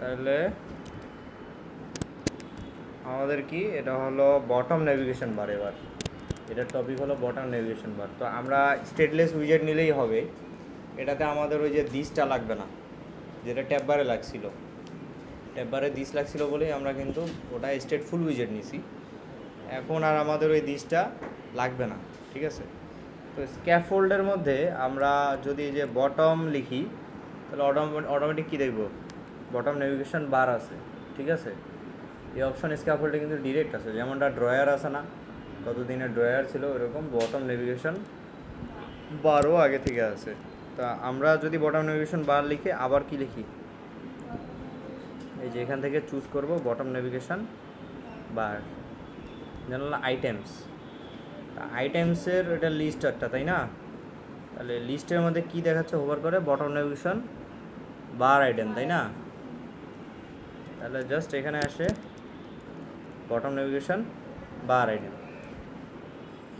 তাহলে আমাদের কি এটা হলো বটম নেভিগেশন বার। এবার এটার টপিক হলো বটম নেভিগেশন বার। তো আমরা স্টেটলেস উইজেট নিলেই হবে। এটাতে আমাদের ওই যে দিসটা লাগবে না, যেটা ট্যাব বারে লাগছিল। ট্যাব বারে দিস লাগছিল বলেই আমরা কিন্তু ওটা স্টেট ফুল উইজেট নিছি। এখন আর আমাদের ওই দিসটা লাগবে না, ঠিক আছে। তো স্ক্যাফোল্ডের মধ্যে আমরা যদি যে বটম লিখি তাহলে অটোমেটিক কী দেখব, বটম নেভিগেশন বার আছে, ঠিক আছে। এই অপশন স্ক্যাফোল্ডে কিন্তু ডিরেক্ট আছে, যেমনটা ড্রয়ার আছে না, কতদিনের ড্রয়ার ছিল ওইরকম বটম নেভিগেশন বারও আগে থেকে আছে। তা আমরা যদি বটম নেভিগেশন বার লিখে আবার কি লিখি, এই যে এখান থেকে চুজ করব বটম নেভিগেশন বার, জানলা আইটেমস। তা আইটেমসের এটা লিস্ট একটা, তাই না। তাহলে লিস্টের মধ্যে কি দেখাচ্ছে হোভার করে, বটম নেভিগেশন বার আইটেম, তাই না। তাহলে জাস্ট এখানে আসে বটম নেভিগেশন বার আইটেম।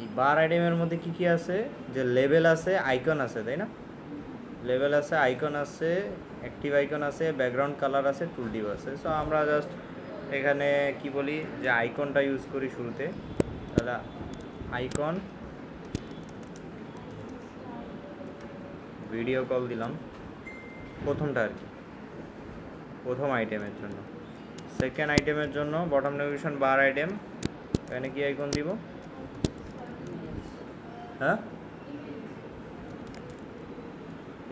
এই বার আইটেমের মধ্যে কি কি আছে, যে লেবেল আছে, আইকন আছে, তাই না। লেবেল আছে, আইকন আছে, অ্যাক্টিভ আইকন আছে, ব্যাকগ্রাউন্ড কালার আছে, টুল টিপ আছে। সো আমরা জাস্ট এখানে কি বলি যে আইকনটা ইউজ করি শুরুতে। তাহলে আইকন ভিডিও কল দিলাম প্রথমটা আর কি, প্রথম আইটেমের জন্য। সেকেন্ড আইটেমের জন্য বটম নেভিগেশন বার আইটেম, এখানে কি আইকন দিব, হ্যাঁ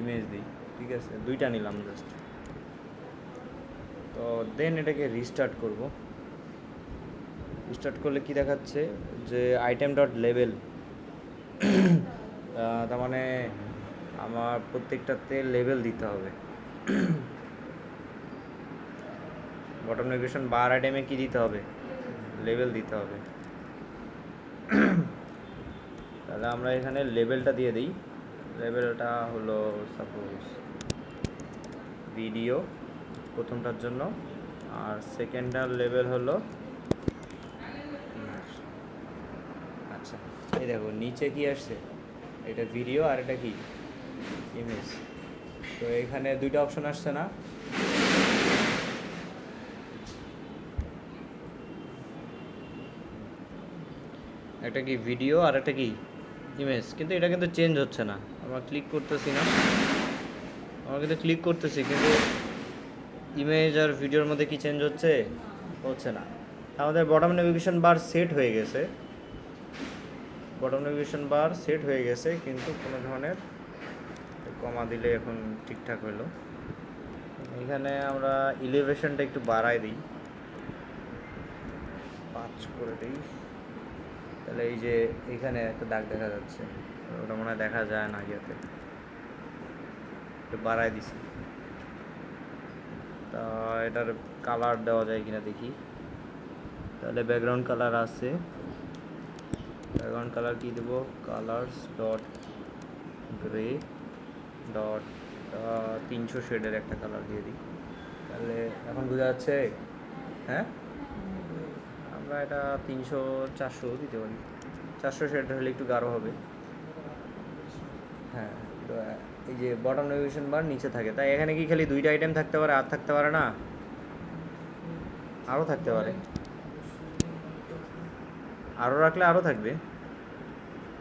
ইমেজ দিই, ঠিক আছে। দুইটা নিলাম জাস্ট। তো দেন এটাকে রিস্টার্ট করব। রিস্টার্ট করলে কি দেখাচ্ছে যে আইটেম ডট লেবেল, তার মানে আমার প্রত্যেকটাতে লেবেল দিতে হবে। বটম নেভিগেশন বার আইটেমে কি দিতে হবে, লেবেল দিতে হবে। তাহলে আমরা এখানে লেবেলটা দিয়ে দিই। লেবেলটা হলো সাপোজ ভিডিও প্রথমটার জন্য, আর সেকেন্ডটার লেবেল হলো আচ্ছা এই দেখো নিচে কি আসছে, এটা ভিডিও আর এটা কি ইমেজ। তো এখানে দুইটা অপশন আসছে না, একটা কি ভিডিও আর একটা কি ইমেজ, কিন্তু এটা কিন্তু চেঞ্জ হচ্ছে না। আমরা ক্লিক করতেছি না, আমরা কিন্তু ক্লিক করতেছি কিন্তু ইমেজ আর ভিডিওর মধ্যে কি চেঞ্জ হচ্ছে, হচ্ছে না। আমাদের বটম নেভিগেশন বার সেট হয়ে গেছে, বটম নেভিগেশন বার সেট হয়ে গেছে, কিন্তু কোনো ধরনের কমা দিলে এখন ঠিকঠাক হলো। এখানে আমরা ইলিভেশনটা একটু বাড়াই দিই, 5 করে দিই। তাহলে এই যে এখানে একটা দাগ দেখা যাচ্ছে, ওটা মনে হয় দেখা যায় না, ইয়েতে একটু বাড়াই দিছি। তা এটার কালার দেওয়া যায় কিনা দেখি। তাহলে ব্যাকগ্রাউন্ড কালার আছে, ব্যাকগ্রাউন্ড কালার কি দেবো, কালার্স ডট গ্রে ডট 300 শেডের একটা কালার দিয়ে দিই। তাহলে এখন বোঝা যাচ্ছে, হ্যাঁ আমরা এটা 300-400 দিতে পারি, 400 শেড হলে একটু গাঢ় হবে। হ্যাঁ তো এই যে বটম নেভিগেশন বার নিচে থাকে, তাই এখানে কি খালি দুইটা আইটেম থাকতে পারে, আর থাকতে পারে না, আরও থাকতে পারে, আরও রাখলে আরও থাকবে,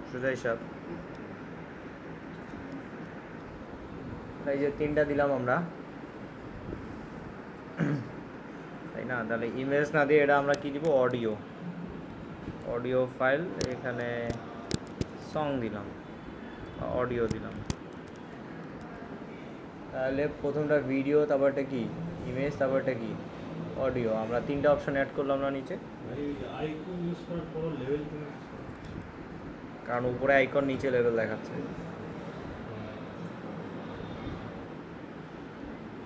সোজা হিসাব। এই যে 3টা দিলাম আমরা, তাই না। তাহলে ইমেজ না দিয়ে এটা আমরা কি দিব, অডিও, অডিও ফাইল, এখানে সং দিলাম, অডিও দিলাম। তাহলে প্রথমটা ভিডিও, তারপরটা কি ইমেজ, তারপরটা কি অডিও। আমরা 3টা অপশন অ্যাড করলাম না নিচে, কারণ উপরে আইকন নিচে লেভেল দেখাচ্ছে,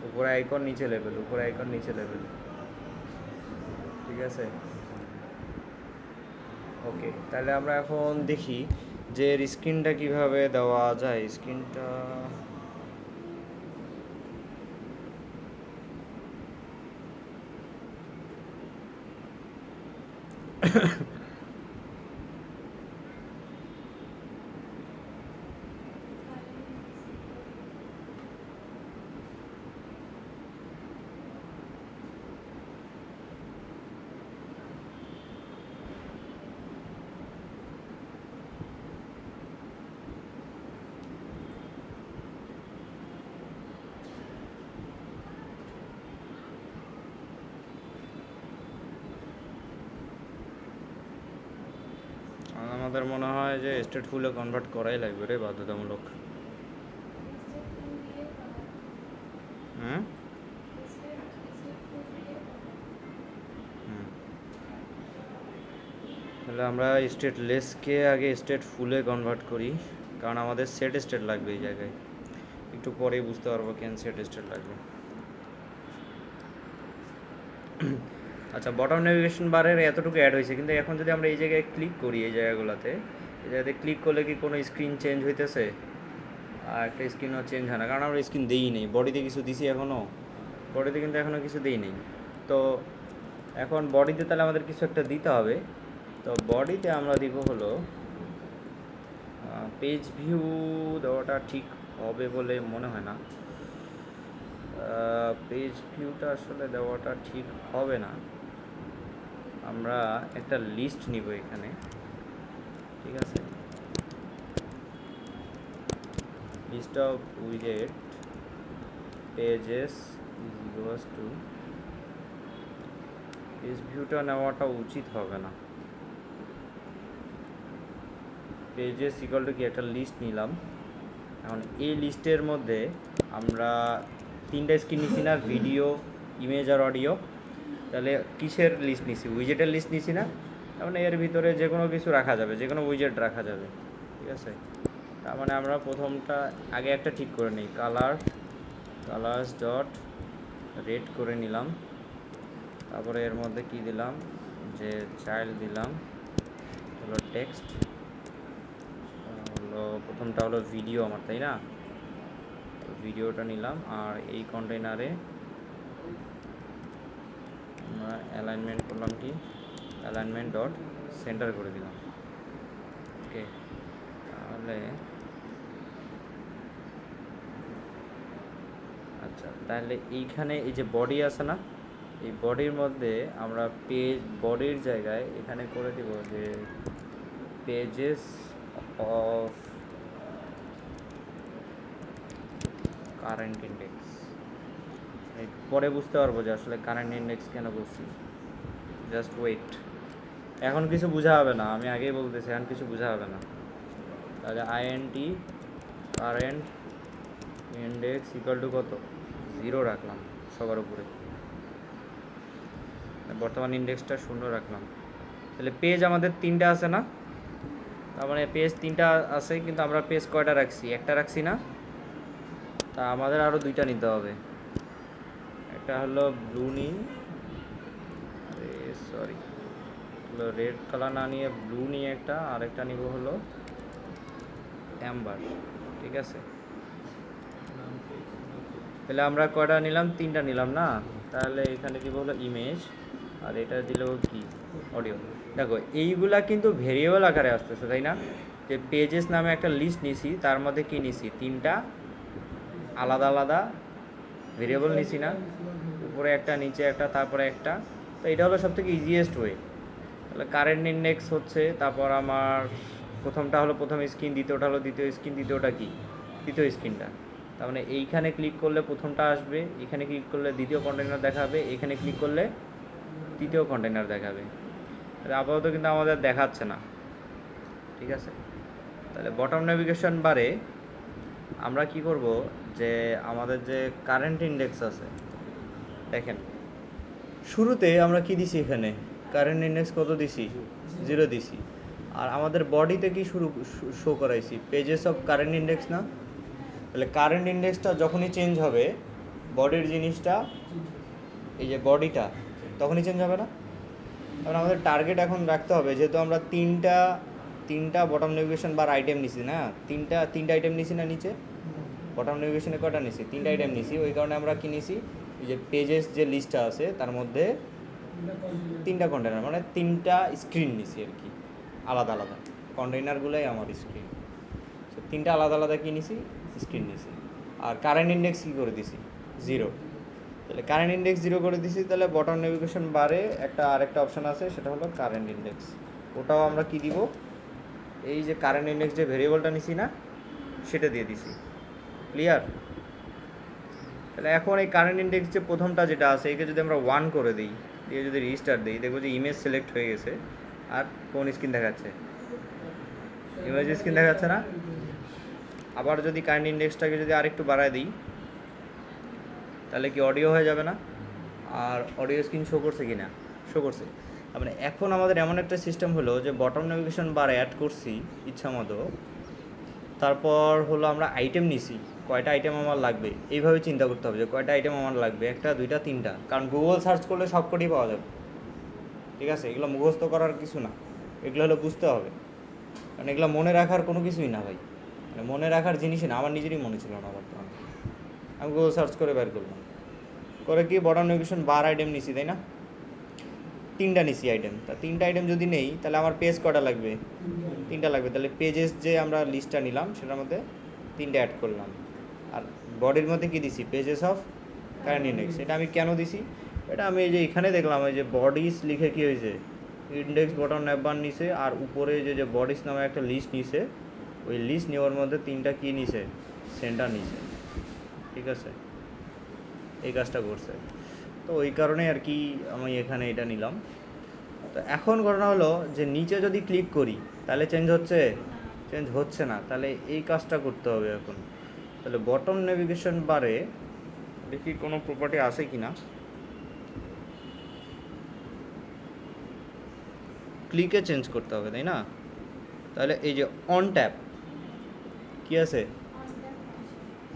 উপরে আইকন নিচে লেভেল, উপরে আইকন নিচে লেভেল, ঠিক আছে। ওকে, তাহলে আমরা এখন দেখি যে স্ক্রিনটা কিভাবে দেওয়া যায়। স্ক্রিনটা আমাদের মনে হয় যে স্টেট ফুলে কনভার্ট করাই লাগবে রে, বাধ্যতামূলক। হুম হুম তাহলে আমরা স্টেট লেসকে আগে স্টেট ফুলে কনভার্ট করি, কারণ আমাদের সেট স্টেট লাগবে এই জায়গায়। একটু পরে বুঝতে পারবো কেন সেট স্টেট লাগবে। আচ্ছা, বটম নেভিগেশন বারের এতটুকু অ্যাড হয়েছে, কিন্তু এখন যদি আমরা এই জায়গায় ক্লিক করি, এই জায়গাগুলোতে, এই জায়গাতে ক্লিক করলে কি কোনো স্ক্রিন চেঞ্জ হইতেছে? আর একটা স্ক্রিনও চেঞ্জ হয় না, কারণ আমরা স্ক্রিন দিই নেই। বডিতে কিছু দিছি এখনও? বডিতে কিন্তু এখনও কিছু দিই নেই। তো এখন বডিতে তাহলে আমাদের কিছু একটা দিতে হবে। তো বডিতে আমরা দিব হলো পেজ ভিউ দেওয়াটা ঠিক হবে বলে মনে হয় না। পেজ ভিউটা আসলে দেওয়াটা ঠিক হবে না। আমরা একটা লিস্ট নিব এখানে, ঠিক আছে? লিস্ট অফ উইজেট pages is equals to, page ভিউটা নেওয়াটা উচিত হবে না। পেজেস ইকুয়াল টু কি, একটা লিস্ট নিলাম। এখন এই লিস্টের মধ্যে আমরা 3টা স্ক্রিন নিছি না, ভিডিও, ইমেজ আর অডিও। তাহলে কিসের লিস্ট নিছি? উইজেটের লিস্ট নিছি না? তার মানে এর ভিতরে যে কোনো কিছু রাখা যাবে, যে কোনো উইজেট রাখা যাবে, ঠিক আছে? তার মানে আমরা প্রথমটা আগে একটা ঠিক করে নিই, কালার্স ডট রেড করে নিলাম। তারপরে এর মধ্যে কি দিলাম, যে চাইল্ড দিলাম হলো টেক্সট, হলো প্রথমটা হলো ভিডিও আমার, তাই না? ভিডিওটা নিলাম, আর এই কন্টেইনারে আমরা অ্যালাইনমেন্ট করলাম কি, অ্যালাইনমেন্ট ডট সেন্টার করে দিলাম। ওকে, তাহলে আচ্ছা, তাহলে এইখানে এই যে বডি আছে না, এই বডির মধ্যে আমরা পেজ, বডির জায়গায় এখানে করে দিব যে পেজেস অফ কারেন্ট ইন্ডেক্স। পরে বুঝতে পারবো যে আসলে কারেন্ট ইন্ডেক্স কেন করছি। জাস্ট ওয়েট, এখন কিছু বোঝা হবে না, আমি আগেই বলতেছি এখন কিছু বোঝা হবে না। তাহলে int current index equal to কত, 0 রাখলাম সবার উপরে, বর্তমান ইন্ডেক্সটা 0 রাখলাম। তাহলে পেজ আমাদের 3টা আছে না? তার মানে পেজ 3টা আছে, কিন্তু আমরা পেজ কয়টা রাখছি? একটা রাখছি না? তা আমাদের আরও 2টা নিতে হবে। একটা হলো ব্লু নিই, সরি হলো রেড কালার না নিয়ে ব্লু নিয়ে একটা, আরেকটা নিব হলো অ্যাম্বার, ঠিক আছে? তাহলে আমরা কয়টা নিলাম? 3টা নিলাম না? তাহলে এখানে দিব হলো ইমেজ, আর এটা দিলেও কি, অডিও। দেখো এইগুলা কিন্তু ভেরিয়েবল আকারে আসতেছে, তাই না? যে পেজেস নামে একটা লিস্ট নিছি, তার মধ্যে কি নিছি, 3টা আলাদা আলাদা ভেরিয়েবল নিছি না? উপরে একটা, নিচে একটা, তারপরে একটা। তো এটা হলো সবথেকে ইজিয়েস্ট ওয়ে। তাহলে কারেন্ট ইন্ডেক্স হচ্ছে, তারপর আমার প্রথমটা হলো প্রথম স্ক্রিন, দ্বিতীয়টা হলো দ্বিতীয় স্ক্রিন, তৃতীয়টা কি, তৃতীয় স্ক্রিনটা। তার মানে এইখানে ক্লিক করলে প্রথমটা আসবে, এখানে ক্লিক করলে দ্বিতীয় কন্টেইনার দেখাবে, এখানে ক্লিক করলে তৃতীয় কন্টেইনার দেখাবে। তাহলে আপাতত কিন্তু আমাদের দেখাচ্ছে না, ঠিক আছে? তাহলে বটম নেভিগেশন বারে আমরা কি করব, যে আমাদের যে কারেন্ট ইন্ডেক্স আছে, দেখেন শুরুতে আমরা কি দিছি, এখানে কারেন্ট ইন্ডেক্স কত দিছি, 0 দিছি। আর আমাদের বডিতে কি শো করাইছি, পেজেস অফ কারেন্ট ইন্ডেক্স না? তাহলে কারেন্ট ইন্ডেক্সটা যখনই চেঞ্জ হবে, বডির জিনিসটা, এই যে বডিটা, তখনই চেঞ্জ হবে না? কারণ আমাদের টার্গেট এখন রাখতে হবে, যেহেতু আমরা তিনটা বটম নেভিগেশন বার আইটেম নিছি না, তিনটা আইটেম নিছি না নিচে? বটম নেভিগেশনে কয়টা নিছি? 3টা আইটেম নিছি। ওই কারণে আমরা কি নিছি, এই যে পেজেস যে লিস্টটা আছে তার মধ্যে 3টা কন্টেইনার, মানে 3টা স্ক্রিন নিছি আর কি, আলাদা আলাদা কন্টেইনারগুলোই আমার স্ক্রিন। তো 3টা আলাদা আলাদা কি নিছি, স্ক্রিন নিছি। আর কারেন্ট ইন্ডেক্স কী করে দিছি, 0। তাহলে কারেন্ট ইন্ডেক্স 0 করে দিছি। তাহলে বটম নেভিগেশন বারে আরেকটা অপশান আছে, সেটা হলো কারেন্ট ইন্ডেক্স। ওটাও আমরা কি দিব, এই যে কারেন্ট ইন্ডেক্স যে ভেরিয়েবলটা নিছি না, সেটা দিয়ে দিছি। ক্লিয়ার? তাহলে এখন এই কারেন্ট ইন্ডেক্স যে প্রথমটা যেটা আছে, একে যদি আমরা 1 করে দিই, দিয়ে যদি রিস্টার্ট দিই, দেখবো যে ইমেজ সিলেক্ট হয়ে গেছে। আর কোন স্ক্রিন দেখাচ্ছে, ইমেজ স্ক্রিন দেখা যাচ্ছে না? আবার যদি কারেন্ট ইন্ডেক্সটাকে যদি আরেকটু বাড়ায় দিই তাহলে কি অডিও হয়ে যাবে না? আর অডিও স্ক্রিন শো করছে কি না? শো করছে। তার মানে এখন আমাদের এমন একটা সিস্টেম হলো যে বটম নেভিগেশন বার অ্যাড করছি ইচ্ছা মতো, তারপর হলো আমরা আইটেম নিছি, কয়টা আইটেম আমার লাগবে এইভাবে চিন্তা করতে হবে যে কয়টা আইটেম আমার লাগবে, একটা, দুইটা, তিনটা। কারণ গুগল সার্চ করলে সব কটাই পাওয়া যাবে, ঠিক আছে? এগুলো মুখস্থ করার কিছু না, এগুলো হলো বুঝতে হবে। কারণ এগুলো মনে রাখার কোনো কিছুই না ভাই, মানে মনে রাখার জিনিসই না। আমার নিজেরই মনে ছিল না বর্তমানে, আমি গুগল সার্চ করে বের করলাম। করে কি বটম নেভিগেশন বার আইটেম নিছি, তাই না? তিনটা নিছি আইটেম। তা তিনটা আইটেম যদি নেই তাহলে আমার পেজ কটা লাগবে? তিনটা লাগবে। তাহলে পেজেস যে আমরা লিস্টটা নিলাম সেটার মধ্যে তিনটা অ্যাড করলাম। আর বডির মধ্যে কী দিছি? Pages of current index. এটা আমি কেন দিছি? এটা আমি এই যে এখানে দেখলাম এই যে বডিস লিখে কী হয়েছে, ইন্ডেক্স বটম ন্যাপবার নিছে, আর উপরে যে বডিস নামে একটা লিস্ট নিছে, ওই লিস্ট নেওয়ার মধ্যে তিনটা কী নিছে? সেন্টার নিছে, ঠিক আছে? এই কাজটা করছে। তো ওই কারণে আর কি আমি এখানে এটা নিলাম। তো এখন ঘটনা হলো যে নিচে যদি ক্লিক করি তাহলে চেঞ্জ হচ্ছে? চেঞ্জ হচ্ছে না। তাহলে এই কাজটা করতে হবে এখন। তাহলে বটম নেভিগেশন বারে দেখি কোনো প্রপার্টি আছে কি না। ক্লিকে চেঞ্জ করতে হবে, তাই না? তাহলে এই যে অন ট্যাপ কী আছে?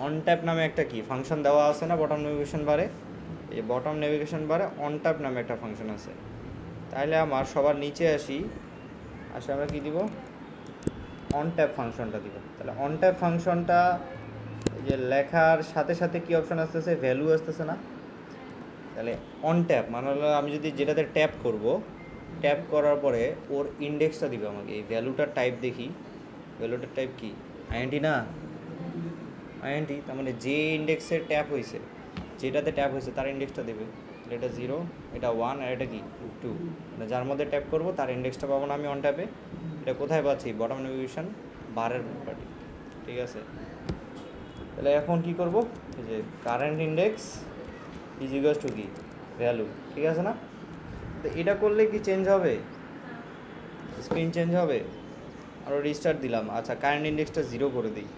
অন ট্যাপ নামে একটা কি ফাংশন দেওয়া আছে না বটম নেভিগেশন বারে? এই বটম নেভিগেশন বারে অন ট্যাপ নামে একটা ফাংশন আছে। তাহলে আমার সবার নিচে আসি, আমরা কি দিব? অন ট্যাপ ফাংশনটা দিব। তাহলে অন ট্যাপ ফাংশনটা যে লেখার সাথে সাথে কী অপশান আসতেছে? ভ্যালু আসতেছে না? তাহলে অন ট্যাপ মানে হলো আমি যদি যেটাতে ট্যাপ করব, ট্যাপ করার পরে ওর ইন্ডেক্সটা দিবে আমাকে। এই ভ্যালুটার টাইপ দেখি, ভ্যালুটার টাইপ কি? আইএনটি না? আইএনটি, তার মানে যে ইন্ডেক্সে ট্যাপ হয়েছে, যেটাতে ট্যাপ হয়েছে তার ইন্ডেক্সটা দেবে। তাহলে এটা 0, এটা 1, আর এটা কি 2। মানে যার মধ্যে ট্যাপ করবো তার ইন্ডেক্সটা পাবো না আমি অন ট্যাপে। এটা কোথায় পাচ্ছি? বটম নেভিগেশন বারের প্রপার্টি, ঠিক আছে? তাহলে এখন কি করব? এই যে current index is equals two কি? ভ্যালু, ঠিক আছে না? তো এটা করলে কি চেঞ্জ হবে? স্ক্রিন চেঞ্জ হবে? আরও রিস্টার্ট দিলাম। আচ্ছা, কারেন্ট ইন্ডেক্সটা 0 করে দিই,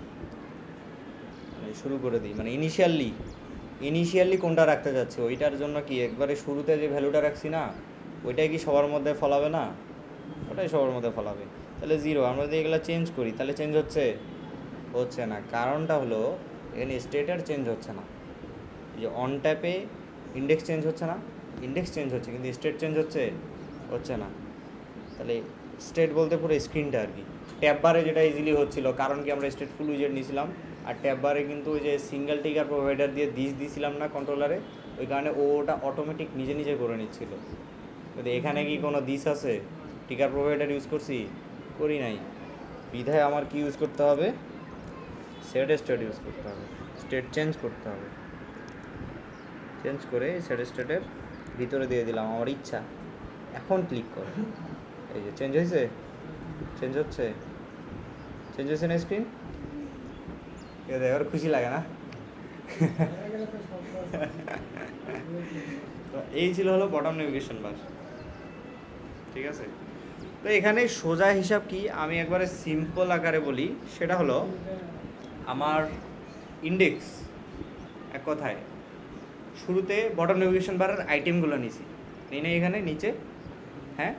মানে শুরু করে দিই। মানে ইনিশিয়ালি কোনটা রাখতে যাচ্ছে ওইটার জন্য কি একবারে শুরুতে যে ভ্যালুটা রাখছি না, ওইটাই কি সবার মধ্যে ফলাবে না? ওটাই সবার মধ্যে ফলাবে। তাহলে 0। আমরা যদি এগুলো চেঞ্জ করি তাহলে চেঞ্জ হচ্ছে? হচ্ছে না। কারণটা হলো এখানে স্টেটার চেঞ্জ হচ্ছে না। এই যে অন ট্যাপে ইন্ডেক্স চেঞ্জ হচ্ছে না, ইন্ডেক্স চেঞ্জ হচ্ছে কিন্তু স্টেট চেঞ্জ হচ্ছে না। তাহলে স্টেট বলতে পুরো স্ক্রিনটা আর কি। ট্যাব বারে যেটা ইজিলি হচ্ছিল, কারণ কি আমরা স্টেটফুল উইজেট নিয়েছিলাম, আর ট্যাব বারে কিন্তু ওই যে সিঙ্গেল টিকার প্রোভাইডার দিয়ে দিছিলাম না কন্ট্রোলারে, ওই কারণে ওটা অটোমেটিক নিজে নিজে করে নিচ্ছিল। কিন্তু এখানে কি কোনো দিস আছে? টিকার প্রোভাইডার ইউজ করি নাই, বিধায় আমার কি ইউজ করতে হবে? সেট স্টেট ইউজ করতে হবে, স্টেট চেঞ্জ করতে হবে। চেঞ্জ করে সেট স্টেটের ভিতরে দিয়ে দিলাম আমার ইচ্ছা। এখন ক্লিক করো, এই যে চেঞ্জ হয়েছে, চেঞ্জ হচ্ছে না স্ক্রিন? এবার খুশি লাগে না? তো এই ছিল হলো বটম নেভিগেশন বার, ঠিক আছে? তো এখানে সোজা হিসাব কি আমি একবারে সিম্পল আকারে বলি, সেটা হলো আমার ইন্ডেক্স, এক কথায় শুরুতে বটম নেভিগেশন বারের আইটেমগুলো নিছি, নেই না এখানে নিচে? হ্যাঁ,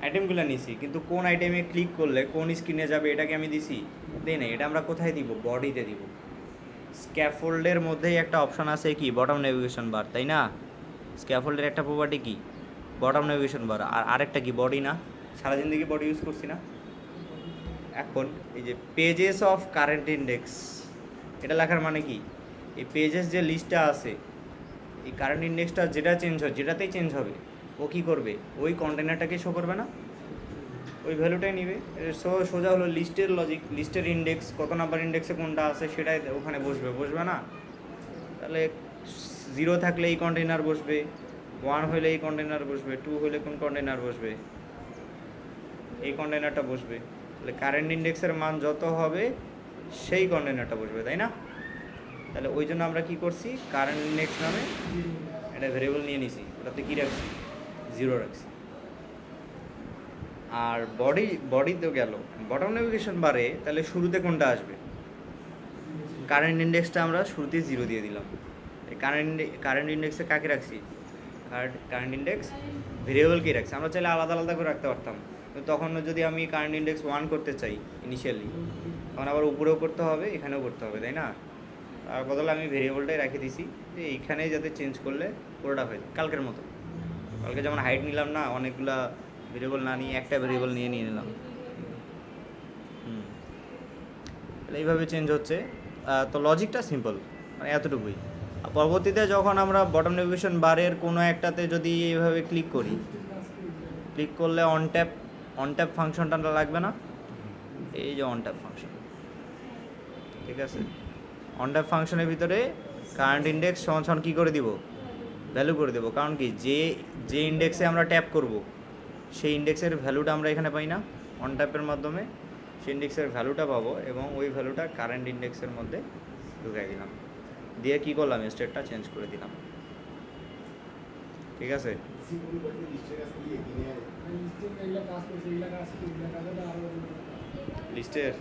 আইটেমগুলো নিছি, কিন্তু কোন আইটেমে ক্লিক করলে কোন স্ক্রিনে যাবে এটাকে আমি দিছি? দেই না। এটা আমরা কোথায় দিব? বডিতে দিব। স্ক্যাফোল্ডের মধ্যেই একটা অপশান আছে কি? বটম নেভিগেশন বার, তাই না? স্ক্যাফোল্ডের একটা প্রপার্টি কি? বটম নেভিগেশন বার। আর আরেকটা কি? বডি না? সারা জিন্দগি বডি ইউজ করছি না? এখন এই যে পেজেস অফ কারেন্ট ইন্ডেক্স, এটা লেখার মানে কি? এই পেজেস যে লিস্টটা আছে, এই কারেন্ট ইন্ডেক্সটা যেটা চেঞ্জ হয়, যেটাতেই চেঞ্জ হবে, ও কী করবে? ওই কন্টেনারটাকে শো করবে না, ওই ভ্যালুটাই নিবে। সোজা হলো লিস্টের লজিক। লিস্টের ইন্ডেক্স কত নাম্বার ইন্ডেক্সে কোনটা আছে সেটাই ওখানে বসবে না? তাহলে 0 থাকলে এই কন্টেনার বসবে, 1 হলে এই কন্টেনার বসবে, 2 হলে কোন কন্টেনার বসবে? এই কন্টেনারটা বসবে। তাহলে কারেন্ট ইন্ডেক্সের মান যত হবে সেই কন্টেনারটা বসবে, তাই না? তাহলে ওই জন্য আমরা কী করছি? কারেন্ট ইন্ডেক্স নামে একটা ভেরিয়েবল নিয়ে নিছি, ওটাতে কী রাখছি? 0 রাখছি। আর বডি তো গেল, বটম নেভিগেশন বারে তাহলে শুরুতে কোনটা আসবে? কারেন্ট ইন্ডেক্সটা আমরা শুরুতে 0 দিয়ে দিলাম। এই কারেন্ট ইন্ডেক্সে কাকে রাখছি? কারেন্ট ইন্ডেক্স ভেরিয়েবলকেই রাখছি। আমরা চাইলে আলাদা আলাদা করে রাখতে পারতাম, কিন্তু তখন যদি আমি কারেন্ট ইন্ডেক্স 1 করতে চাই ইনিশিয়ালি, তখন আবার উপরেও করতে হবে, এখানেও করতে হবে, তাই না? তার বদলে আমি ভেরিয়েবলটাই রেখে দিছি যে এইখানে যাতে চেঞ্জ করলে পুরোটা হয়ে যায় কালকের মতো। কালকে যেমন হাইট নিলাম না, অনেকগুলা ভেরিয়েবল না নিয়ে একটা ভেরিয়েবল নিয়ে নিলাম। তাহলে এইভাবে চেঞ্জ হচ্ছে। তো লজিকটা সিম্পল, মানে এতটুকুই। আর পরবর্তীতে যখন আমরা বটম নেভিগেশন বারের কোনো একটাতে যদি এইভাবে ক্লিক করি, ক্লিক করলে অন ট্যাপ ফাংশনটা লাগবে না? এই যে অন ট্যাপ ফাংশন, ঠিক আছে? অন ট্যাপ ফাংশনের ভিতরে কারেন্ট ইন্ডেক্স সমান কী করে দিব? ভ্যালু করে দেবো। কারণ কি, যে ইন্ডেক্সে আমরা ট্যাপ করব সেই ইন্ডেক্সের ভ্যালুটা আমরা এখানে পাই না অন ট্যাপের মাধ্যমে, সেই ইন্ডেক্সের ভ্যালুটা পাবো এবং ওই ভ্যালুটা কারেন্ট ইন্ডেক্সের মধ্যে ঢুকাই দিলাম, দিয়ে কী করলাম, স্টেটটা চেঞ্জ করে দিলাম। ঠিক আছে? লিস্টের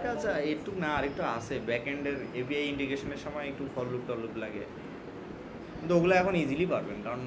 কাজ একটু না, আর একটু আছে ব্যাক এন্ডের এপিআই ইন্টিগ্রেশনের সময় একটু ফরলুপ টরলুপ লাগে, কিন্তু ওগুলো এখন ইজিলি পারবেন, কারণ